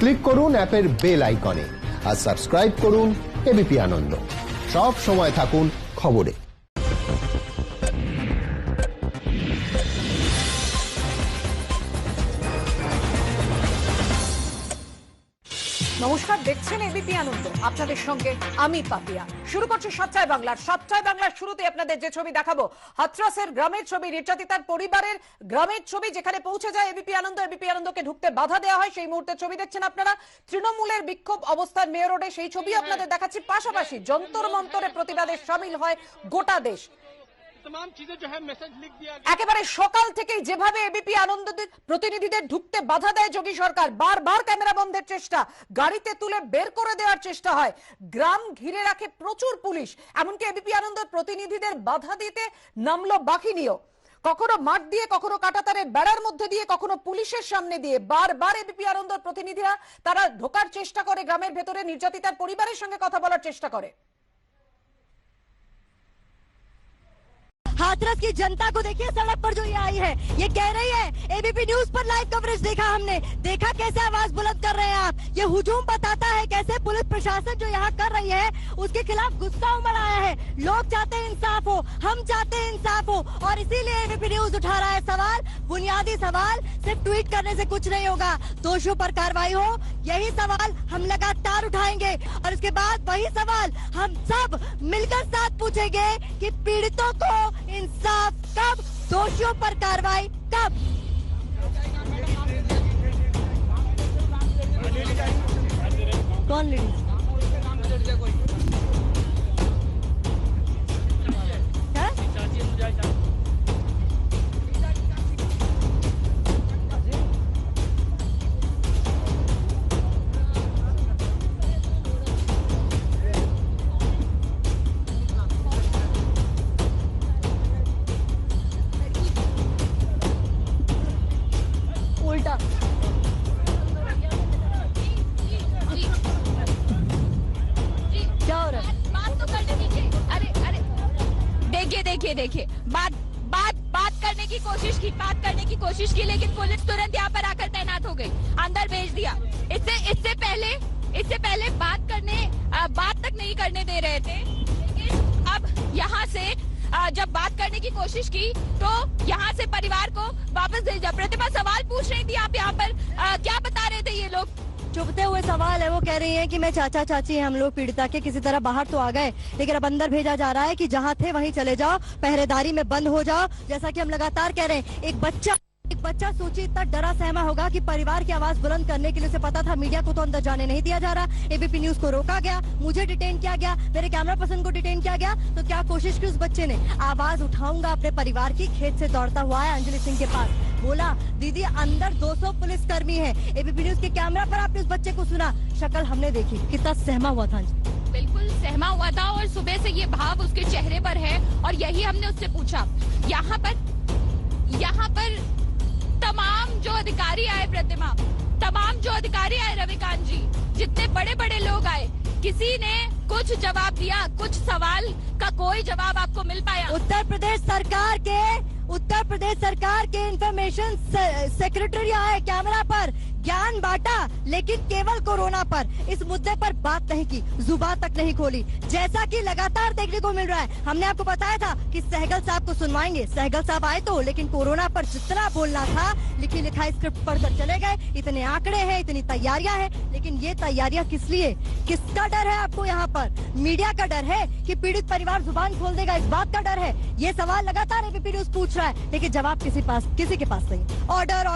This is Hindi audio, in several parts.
ক্লিক করুন অ্যাপের বেল আইকনে আর সাবস্ক্রাইব করুন এবিপি আনন্দ। সব সময় থাকুন খবরে। নমস্কার, দেখছেন এবিপি আনন্দ, আপনাদের সঙ্গে আমি পাপিয়া। শুরু করছি সাতটায় বাংলার। সাতটায় বাংলার শুরুতে আপনাদের যে ছবি দেখাবো, হাথরাসের গ্রামের ছবি, নির্যাতিতার পরিবারের গ্রামের ছবি, যেখানে পৌঁছে যায় এবিপি আনন্দ। এবিপি আনন্দকে ঢুকতে বাধা দেওয়া হয়, সেই মুহূর্তের ছবি দেখছেন আপনারা। তৃণমূলের বিক্ষোভ অবস্থান মেয়র রোডে, সেই ছবি আপনাদের দেখাচ্ছি। পাশাপাশি যন্তর মন্তরে প্রতিবাদে সামিল হয় গোটা দেশ। একেবারে সকাল থেকেই যেভাবে এবিপি আনন্দ প্রতিনিধিদের ঢুকতে বাধা দেয় যোগী সরকার, বারবার ক্যামেরা বন্ধের চেষ্টা, গাড়িতে তুলে বের করে দেওয়ার চেষ্টা হয়, গ্রাম ঘিরে রাখে প্রচুর পুলিশ, এমনকি এবিপি আনন্দ প্রতিনিধিদের বাধা দিতে নামলো বাহিনীও। কখনো মাঠ দিয়ে, কখনো কাঁটাতারের বেড়ার মধ্যে দিয়ে, কখনো পুলিশের সামনে দিয়ে বারবার এবিপি আনন্দ প্রতিনিধিরা তারা ঢোকার চেষ্টা করে গ্রামের ভেতরে, নির্যাতিতার পরিবারের সঙ্গে কথা বলার চেষ্টা করে। हाथरस की जनता को देखिए सड़क पर जो ये आई है, ये कह रही है, एबीपी न्यूज पर लाइव कवरेज देखा हमने, देखा कैसे आवाज बुलंद कर रहे हैं आप। ये हुजूम बताता है कैसे पुलिस प्रशासन जो यहाँ कर रही है उसके खिलाफ गुस्सा उमड़ आया है। लोग चाहते हैं इंसाफ हो, हम चाहते हैं इंसाफ हो, और इसीलिए एबीपी न्यूज उठा रहा है सवाल, बुनियादी सवाल। सिर्फ ट्वीट करने से कुछ नहीं होगा, दोषियों पर कार्रवाई हो, यही सवाल हम लगातार उठाएंगे। और इसके बाद वही सवाल हम सब मिलकर साथ पूछेंगे कि पीड़ितों को इंसाफ कब, दोषियों पर कार्रवाई कब। कौन लेडीज? देखिए बात करने की कोशिश की, लेकिन पुलिस तुरंत यहाँ पर आकर तैनात हो गई, अंदर भेज दिया। इससे पहले बात तक नहीं करने दे रहे थे, लेकिन अब यहाँ से जब बात करने की कोशिश की तो यहाँ से परिवार को वापस भेजा। प्रतिभा सवाल पूछ रही थी, आप यहाँ पर क्या बता रहे थे? ये लोग चुभते हुए सवाल है, वो कह रही हैं कि मैं चाचा चाची हम लोग पीड़िता के किसी तरह बाहर तो आ गए, लेकिन अब अंदर भेजा जा रहा है कि जहाँ थे वहीं चले जाओ, पहरेदारी में बंद हो जाओ। जैसा कि हम लगातार कह रहे हैं, एक बच्चा सोचिए इतना डरा सहमा होगा कि परिवार की आवाज बुलंद करने के लिए उसे पता था मीडिया को तो अंदर जाने नहीं दिया जा रहा, एबीपी न्यूज को रोका गया, मुझे डिटेन किया गया, मेरे कैमरा पर्सन को डिटेन किया गया, तो क्या कोशिश की उस बच्चे ने, आवाज उठाऊंगा अपने परिवार की। खेत से दौड़ता हुआ है अंजलि सिंह के पास, बोला दीदी अंदर 200 पुलिसकर्मी है। एबीपी न्यूज के कैमरा पर आपने उस बच्चे को सुना, शक्ल हमने देखी, कितना सहमा हुआ था। बिल्कुल सहमा हुआ था, और सुबह से ये भाव उसके चेहरे पर है, और यही हमने उससे पूछा। यहाँ पर तमाम जो अधिकारी आए, प्रतिमा, तमाम जो अधिकारी आए, रविकांत जी, जितने बड़े बड़े लोग आए, किसी ने कुछ जवाब दिया? कुछ सवाल का कोई जवाब आपको मिल पाया? उत्तर प्रदेश सरकार के इंफॉर्मेशन सेक्रेटरी आए, कैमरा पर ज्ञान बांटा, लेकिन केवल कोरोना पर, इस मुद्दे पर बात नहीं की, जुबान तक नहीं खोली, जैसा कि लगातार देखने को मिल रहा है। हमने आपको बताया था कि सहगल साहब को सुनवाएंगे, सहगल साहब आए तो, लेकिन कोरोना पर जितना बोलना था लिखी लिखाई स्क्रिप्ट पढ़कर चले गए। इतने आंकड़े हैं, इतनी तैयारियां हैं, लेकिन ये तैयारियां किस लिए, किसका डर है आपको? यहाँ पर मीडिया का डर है कि पीड़ित परिवार जुबान खोल देगा, इस बात का डर है? ये सवाल लगातार एबीपी न्यूज पूछ रहा है, लेकिन जवाब किसी के पास नहीं। ऑर्डर,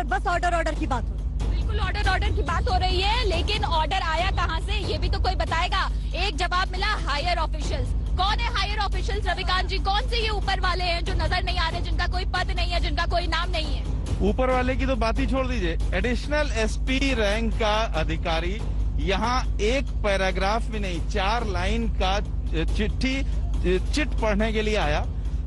बस ऑर्डर की बात। बिल्कुल ऑर्डर की बात हो रही है, लेकिन ऑर्डर आया कहां से ये भी तो कोई बताएगा। एक जवाब मिला, हायर ऑफिशियल्स। कौन है हायर ऑफिशियल्स रविकांत जी? कौन से ये ऊपर वाले हैं जो नजर नहीं आ रहे, जिनका कोई पद नहीं है, जिनका कोई नाम नहीं है? ऊपर वाले की तो बात ही छोड़ दीजिए, एडिशनल एसपी रैंक का अधिकारी यहाँ एक पैराग्राफ भी नहीं, 4 लाइन का चिट पढ़ने के लिए आया,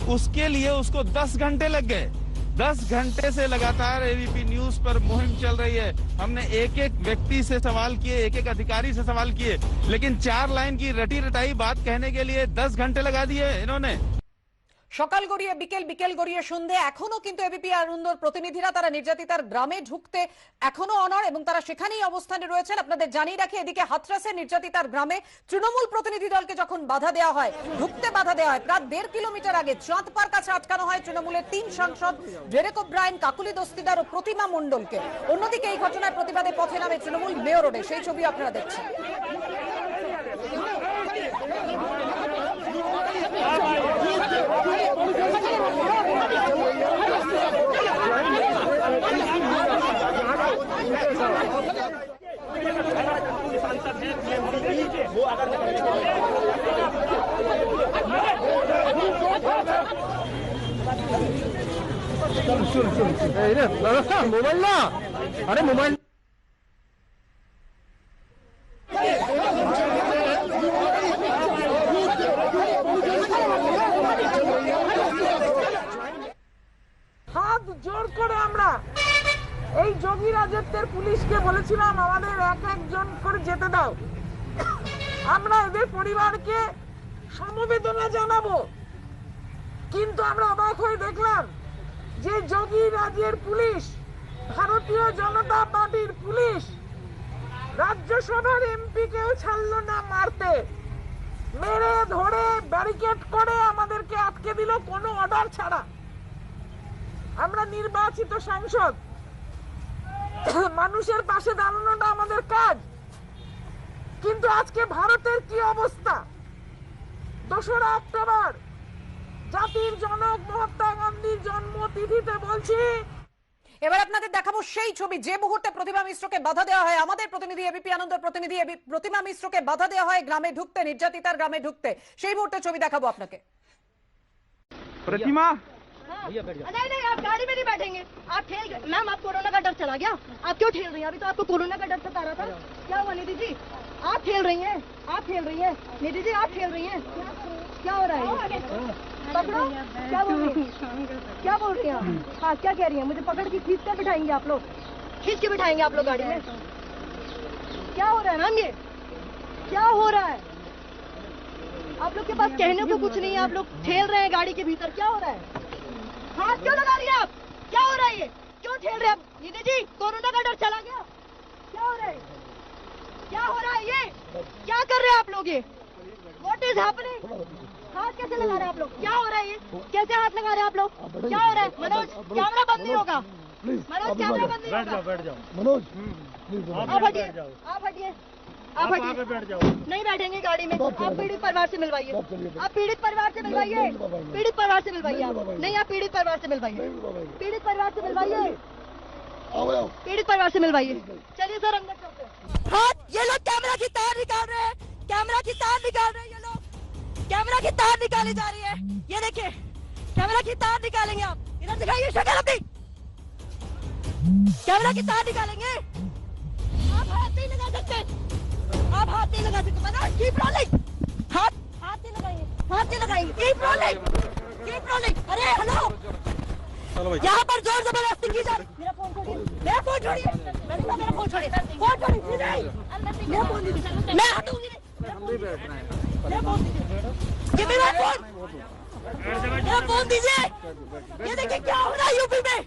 उसके लिए उसको 10 घंटे लग गए। 10 घंटे से लगातार एबीपी न्यूज पर मुहिम चल रही है। हमने एक एक व्यक्ति से सवाल किए, एक एक अधिकारी से सवाल किए, लेकिन 4 लाइन की रटी रटाई बात कहने के लिए 10 घंटे लगा दिए इन्होंने। সকাল গড়িয়ে বিকেল, বিকেল গড়িয়ে সন্ধে, এখনো কিন্তু এবিপি আনন্দর প্রতিনিধিরা তারা নির্যাতিতার গ্রামে ঢুকতে এখনো অনড় এবং তারা সেখানেই অবস্থানে রয়েছেন। আপনাদের জানিয়ে রাখি, এদিকে হাথরাসের নির্যাতিতার গ্রামে তৃণমূল প্রতিনিধি দলকে যখন বাধা দেওয়া হয়, ঢুকতে বাধা দেওয়া হয়, প্রায় 1.5 কিলোমিটার আগে চাঁদপাড় কাছে আটকানো হয় তৃণমূলের 3 সাংসদ ডেরেক ওব্রায়েন, কাকুলি দস্তিদার ও প্রতিমা মণ্ডলকে। অন্যদিকে এই ঘটনার প্রতিবাদে পথে নামে তৃণমূল মেয়র রোডে, সেই ছবি আপনারা দেখছেন। মোবাইল না, আরে মোবাইল হাত জোর করে আমরা এই যোগী রাজত্বের পুলিশকে বলেছিলাম আমাদের এক একজন করে যেতে দাও, আমরা এদের পরিবারকে সমবেদনা জানাবো। কিন্তু আমরা অবাক হয়ে দেখলাম যে যোগী রাজ্যের পুলিশ, ভারতীয় জনতা পার্টির পুলিশ রাজ্যসভার এমপি কেও ছাড়লো না মারতে, মেরে ধরে ব্যারিকেড করে আমাদেরকে আটকে দিল কোনো অর্ডার ছাড়া। আমরা নির্বাচিত সাংসদ, মানুষের পাশে দাঁড়ানোটা আমাদের কাজ। কিন্তু আজকে ভারতের কি অবস্থা? 2রা অক্টোবর জাতির জনক মহাত্মা গান্ধীর জন্মতিথিতে বলছি। এবার আপনাদের দেখাবো সেই ছবি, যে মুহূর্তে প্রতিমা মিশ্রকে বাধা দেওয়া হয়, আমাদের প্রতিনিধি এবিপি আনন্দের প্রতিনিধি প্রতিমা মিশ্রকে বাধা দেওয়া হয় গ্রামে ঢুকতে, নির্যাতিতার গ্রামে ঢুকতে, সেই মুহূর্তে ছবি দেখাবো আপনাকে। প্রতিমা नहीं नहीं, आप गाड़ी में नहीं बैठेंगे, आप ठेल गए। मैम, आप कोरोना का डर चला गया, आप क्यों ठेल रही हैं? अभी तो आपको कोरोना का डर सता रहा था। क्या हुआ निधि जी? आप ठेल रही हैं, आप ठेल रही हैं निधि जी, आप ठेल रही हैं। क्या हो रहा है? पकड़ो। क्या बोल रही हैं? क्या बोल रही हैं? हाँ, क्या कह रही हैं? मुझे पकड़ के खींच कर बिठाएंगे आप लोग? खींच के बिठाएंगे आप लोग गाड़ी में? क्या हो रहा है मैम? ये क्या हो रहा है? आप लोग के पास कहने को कुछ नहीं है, आप लोग ठेल रहे हैं गाड़ी के भीतर। क्या हो रहा है? हाथ क्यों लगा रही है आप? क्या हो रहा है ये? क्यों ठेल रहे हैं आप? निधि जी, कोरोना का डर चला गया? क्या हो रहा है? क्या हो रहा है ये? क्या कर रहे हैं आप लोग ये? What is happening? हाथ कैसे लगा रहे हैं आप लोग? क्या हो रहा है ये? कैसे हाथ लगा रहे हैं आप लोग? क्या हो रहा है? मनोज, कैमरा बंद नहीं होगा। मनोज, कैमरा बंद नहीं होगा। बैठ जाओ मनोज, आप हटिए, आप हटिए, आप हटिए। बैठ जाओ। नहीं बैठेंगे गाड़ी में। आप पीड़ित परिवार से मिलवाइए, आप पीड़ित परिवार से मिलवाइए, पीड़ित परिवार से मिलवाइए। आप नहीं, आप पीड़ित परिवार से मिलवाइए, पीड़ित परिवार से मिलवाइए, पीड़ित परिवार से मिलवाइए। चलिए सर, अंदर चलते हैं। हाँ, ये लोग कैमरा की तार निकाल रहे हैं, कैमरा की तार निकाल रहे हैं ये लोग, कैमरा की तार निकाली जा रही है। ये देखिए, कैमरा की तार निकालेंगे आप। इधर दिखाइए शक्ल अपनी, कैमरा की तार निकालेंगे। आप हाथ नहीं लगा सकते, आप हाथ नहीं लगा सकते। Manoj, keep rolling. हाथ नहीं लगाएंगे, हाथ नहीं लगाएंगे। Keep rolling, keep rolling. अरे हेलो, यहाँ पर जोर जबरदस्ती की जा रही। मेरा फोन छोड़िए, मेरा फोन छोड़िए, मेरा फोन छोड़िए, फोन छोड़िए। मेरा फोन दीजिए, मैं हटूंगी नहीं। मेरा फोन दीजिए, गिव मी माय फोन, मेरा फोन दीजिए। ये देखिए क्या हो रहा है यूपी में,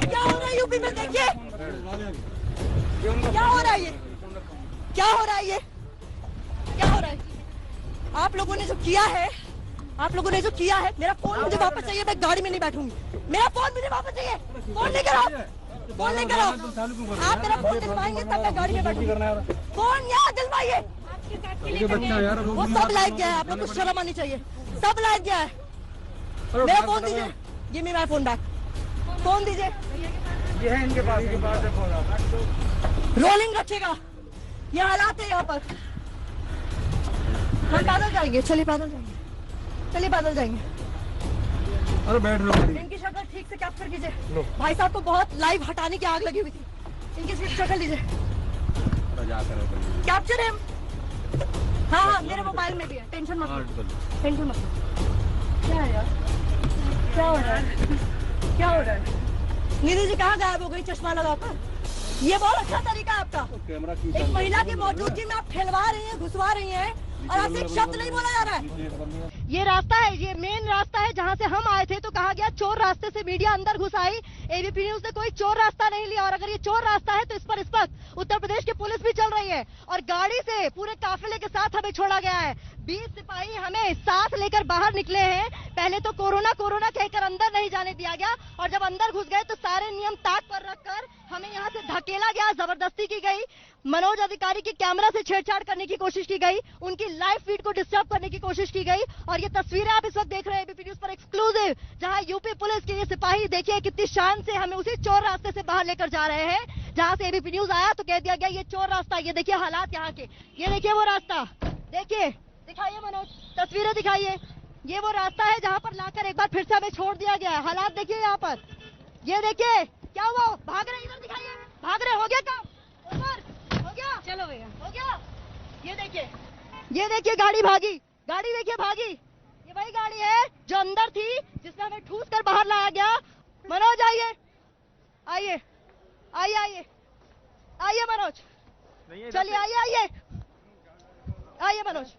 क्या हो रहा है यूपी में। देखिए क्या हो रहा है ये, क्या हो रहा है ये, क्या हो रहा है? आप लोगों ने जो किया है, आप लोगों ने जो किया है, मेरा फोन मुझे वापस चाहिए, मैं गाड़ी में नहीं बैठूंगी। मेरा फोन मुझे वापस चाहिए, फोन लेकर आओ, फोन लेकर आओ। आप मेरा फोन दिलवाएंगे तब मैं गाड़ी में बैठूंगी। फोन यहाँ दिलवाइए। वो सब लायक गया है, आप लोग को शर्म आनी चाहिए, सब लायक गया है। मेरा फोन दीजिए, give me my phone back. Phone दीजिए, ये है इनके पास रोलिंग रखिएगा। ये हालात है यहाँ पर। हम पैदल जाएंगे, चलिए पैदल जाएंगे, चलिए पैदल जाएंगे। अरे बैठ लो। इनकी शक्ल ठीक से कैप्चर कीजिए। भाई साहब को बहुत लाइव हटाने की आग लगी हुई थी। इनकी शक्ल लीजिए, कैप्चर है। हाँ, मेरे मोबाइल में भी है, टेंशन मत लो, टेंशन मत लो। क्या है यार, क्या हो रहा है, क्या हो रहा है? निधि जी कहाँ गायब हो गई चश्मा लगाकर? ये बहुत अच्छा तरीका है आपका। एक महिला की मौजूदगी में आप ठेलवा रही हैं, घुसवा रही हैं और आपसे एक शब्द नहीं बोला जा रहा है। ये रास्ता है, ये मेन रास्ता है जहां से हम आए थे। तो कहा गया चोर रास्ते से मीडिया अंदर घुस आई। एबीपी न्यूज ने कोई चोर रास्ता नहीं लिया, और अगर ये चोर रास्ता है तो इस पर इस वक्त उत्तर प्रदेश की पुलिस भी चल रही है और गाड़ी से पूरे काफिले के साथ हमें छोड़ा गया है। 20 सिपाही हमें साथ लेकर बाहर निकले हैं। पहले तो कोरोना कोरोना कहकर अंदर नहीं जाने दिया गया, और जब अंदर घुस गए तो सारे नियम ताक पर रखकर हमें यहाँ से धकेला गया, जबरदस्ती की गई। मनोज अधिकारी की कैमरा से छेड़छाड़ करने की कोशिश की गई, उनकी लाइव फीड को डिस्टर्ब करने की कोशिश की गई। और ये तस्वीरें आप इस वक्त देख रहे हैं एबीपी न्यूज पर एक्सक्लूसिव, जहां यूपी पुलिस के ये सिपाही देखिए कितनी शान से हमें उसी चोर रास्ते से बाहर लेकर जा रहे हैं जहां से एबीपी न्यूज आया तो कह दिया गया ये चोर रास्ता। ये देखिए हालात यहाँ के, ये देखिए वो रास्ता, देखिए दिखाइए मनोज, तस्वीरें दिखाइए। ये वो रास्ता है जहाँ पर लाकर एक बार फिर से हमें छोड़ दिया गया है। हालात देखिए यहाँ पर, ये देखिए क्या हुआ, भाग रहे, इधर दिखाइए, भाग रहे, हो गया काम, ऊपर हो गया, चलो भैया हो गया। ये देखिए गाड़ी भागी, गाड़ी देखिए भागी। ये वही गाड़ी है जो अंदर थी, जिसमें हमें ठूस कर बाहर लाया गया। मनोज आइए, आइए आइए आइए आइए मनोज, चलिए आइए आइए आइए मनोज,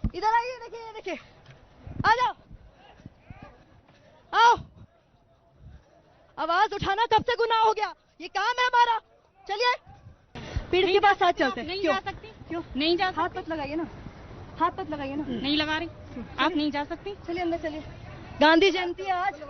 इधर आइए, देखिए ये देखिए, आ जाओ, आओ। आवाज उठाना कब से गुनाह हो गया, ये काम है हमारा। चलिए पीड़ित के पास साथ चलते हैं। नहीं जा सकती, क्यों नहीं जा हाथ मत लगाइए ना, हाथ मत लगाइए ना। नहीं लगा रही, आप नहीं जा सकती। चलिए अंदर चलिए, गांधी जयंती है आज,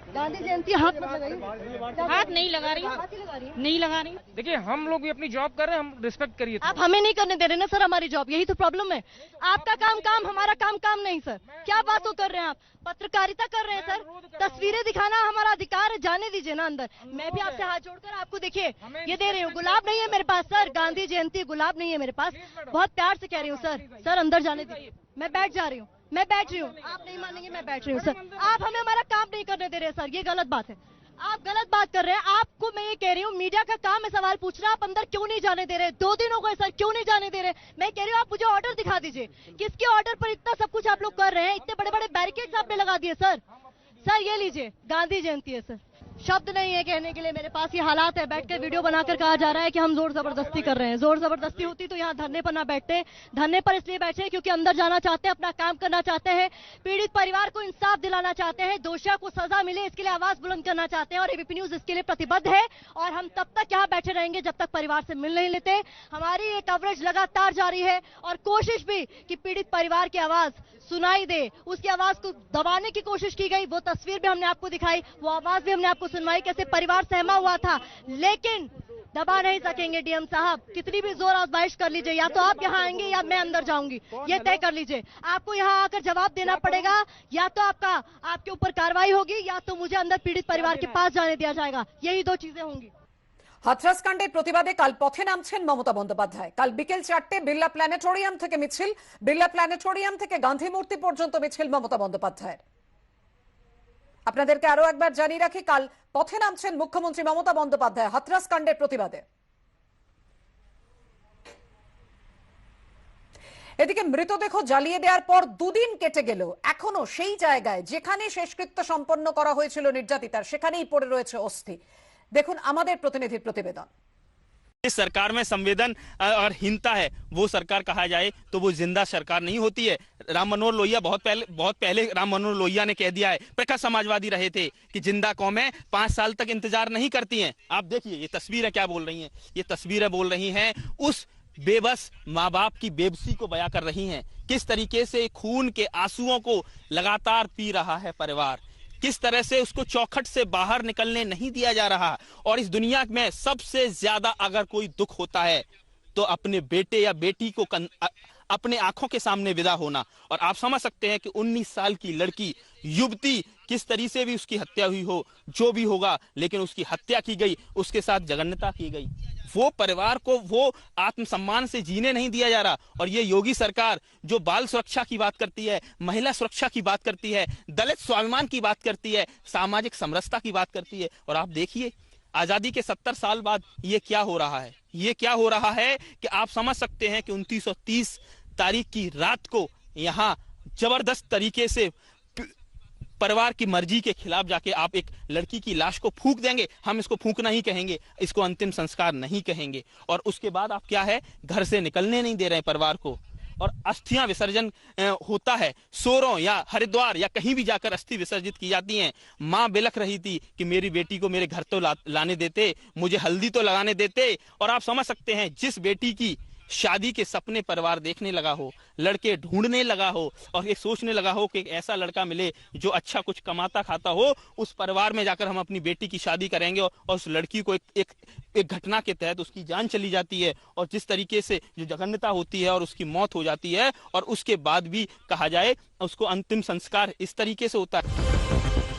गांधी जयंती, हाथ मत लगाइए। हाथ नहीं लगा रही, हाथ ही लगा रही है। नहीं लगा रही। देखिए हम लोग भी अपनी जॉब कर रहे हैं, हम रिस्पेक्ट करिए। आप हमें नहीं करने दे रहे ना सर हमारी जॉब, यही तो प्रॉब्लम है। आपका काम काम, हमारा काम काम नहीं सर। क्या बात कर रहे हैं आप, पत्रकारिता कर रहे हैं सर, तस्वीरें दिखाना हमारा अधिकार है, जाने दीजिए ना अंदर। मैं भी आपसे हाथ जोड़कर आपको देखिए ये दे रही हूँ, गुलाब नहीं है मेरे पास सर, गांधी जयंती गुलाब नहीं है मेरे पास, बहुत प्यार से कह रही हूँ सर। सर अंदर जाने दीजिए, मैं बैठ जा रही हूँ, मैं बैठ रही हूँ, आप नहीं मानेंगे, मैं बैठ रही हूँ सर। आप हमें हमारा काम नहीं करने दे रहे सर, ये गलत बात है, आप गलत बात कर रहे हैं। आपको मैं ये कह रही हूँ, मीडिया का काम है सवाल पूछना, आप अंदर क्यों नहीं जाने दे रहे? 2 दिन हो गए सर, क्यों नहीं जाने दे रहे? मैं कह रही हूँ आप मुझे ऑर्डर दिखा दीजिए, किसके ऑर्डर पर इतना सब कुछ आप लोग कर रहे हैं? इतने बड़े बड़े बैरिकेड्स आपने लगा दिए सर। सर ये लीजिए, गांधी जयंती है सर, शब्द नहीं है कहने के लिए मेरे पास। ये हालात है, बैठ कर वीडियो बनाकर कहा जा रहा है कि हम जोर जबरदस्ती कर रहे हैं। जोर जबरदस्ती होती तो यहाँ धरने पर ना बैठते। धरने पर इसलिए बैठे हैं क्योंकि अंदर जाना चाहते हैं, अपना काम करना चाहते हैं, पीड़ित परिवार को इंसाफ दिलाना चाहते हैं, दोषियों को सजा मिले इसके लिए आवाज बुलंद करना चाहते हैं। और एबीपी न्यूज इसके लिए प्रतिबद्ध है, और हम तब तक यहाँ बैठे रहेंगे जब तक परिवार से मिल नहीं लेते। हमारी ये कवरेज लगातार जारी है, और कोशिश भी कि पीड़ित परिवार की आवाज सुनाई दे, उसकी आवाज को दबाने की कोशिश की गई। वो तस्वीर भी हमने आपको दिखाई, वो आवाज भी हमने आपको सुनवाई, कैसे परिवार सहमा हुआ था, लेकिन दबा नहीं सकेंगे डीएम साहब। कितनी भी जोर आजमाइश कर लीजिए, या तो आप यहाँ आएंगे या मैं अंदर जाऊंगी, ये तय कर लीजिए। आपको यहाँ आकर जवाब देना पड़ेगा, या तो आपके ऊपर कार्रवाई होगी, या तो मुझे अंदर पीड़ित परिवार के पास जाने दिया जाएगा। यही 2 चीजें होंगी। হাথরাস কাণ্ডের প্রতিবাদে কাল পথে নামছেন মমতা বন্দ্যোপাধ্যায়। কাল বিকেল 4টে বিড়লা প্ল্যানেটোরিয়াম থেকে মিছিল, বিড়লা প্ল্যানেটোরিয়াম থেকে গান্ধী মূর্তি পর্যন্ত মিছিল মমতা বন্দ্যোপাধ্যায়ের। আপনাদেরকে আরো একবার জানিয়ে রাখি, কাল পথে নামছেন মুখ্যমন্ত্রী মমতা বন্দ্যোপাধ্যায় হাথরাস কাণ্ডের প্রতিবাদে। এদিকে মৃতদেহ জ্বালিয়ে দেওয়ার পর 2 দিন কেটে গেল, এখনো সেই জায়গায় যেখানে শেষকৃত্য সম্পন্ন করা হয়েছিল নির্যাতিতার, সেখানেই পড়ে রয়েছে অস্থি। দেখুন আমাদের প্রতিনিধির প্রতিবেদন। इस सरकार में संवेदन और हीनता है, वो सरकार कहा जाए तो वो जिंदा सरकार नहीं होती है। राम मनोहर लोहिया बहुत पहले राम मनोहर लोहिया ने कह दिया है, प्रखर समाजवादी रहे थे, कि जिंदा कौमें 5 साल तक इंतजार नहीं करती हैं। आप देखिए ये तस्वीरें क्या बोल रही हैं, ये तस्वीरें बोल रही हैं उस बेबस माँ बाप की बेबसी को बयां कर रही हैं। किस तरीके से खून के आंसुओं को लगातार पी रहा है परिवार, किस तरह से उसको चौखट से बाहर निकलने नहीं दिया जा रहा। और इस दुनिया में सबसे ज्यादा अगर कोई दुख होता है तो अपने बेटे या बेटी को अपने आंखों के सामने विदा होना। और आप समझ सकते हैं कि 19 साल की लड़की, युवती, किस तरीके से भी उसकी हत्या हुई हो, जो भी होगा, लेकिन उसकी हत्या की गई, उसके साथ जघन्यता की गई। वो परिवार को वो आत्मसम्मान से जीने नहीं दिया जा रहा। और ये योगी सरकार जो बाल सुरक्षा की बात करती है, महिला सुरक्षा की बात करती है, दलित स्वाभिमान की बात करती है, सामाजिक समरसता की बात करती है। और आप देखिए आजादी के 70 साल बाद ये क्या हो रहा है, ये क्या हो रहा है कि आप समझ सकते हैं कि 2930 तारीख की रात को यहाँ जबरदस्त तरीके से परिवार की मर्जी के खिलाफ जाके आप एक लड़की की लाश को फूंक देंगे। हम इसको फूंकना ही कहेंगे, इसको अंतिम संस्कार नहीं कहेंगे। और उसके बाद आप क्या है, घर से निकलने नहीं दे रहे हैं परिवार को। और अस्थियां विसर्जन होता है, सोरों या हरिद्वार या कहीं भी जाकर अस्थि विसर्जित की जाती हैं। माँ बिलख रही थी कि मेरी बेटी को मेरे घर तो लाने देते, मुझे हल्दी तो लगाने देते। और आप समझ सकते हैं, जिस बेटी की शादी के सपने परिवार देखने लगा हो, लड़के ढूंढने लगा हो और ये सोचने लगा हो कि एक ऐसा लड़का मिले जो अच्छा कुछ कमाता खाता हो, उस परिवार में जाकर हम अपनी बेटी की शादी करेंगे, और उस लड़की को एक घटना के तहत उसकी जान चली जाती है, और जिस तरीके से जो जघन्यता होती है और उसकी मौत हो जाती है, और उसके बाद भी कहा जाए उसको अंतिम संस्कार इस तरीके से होता है।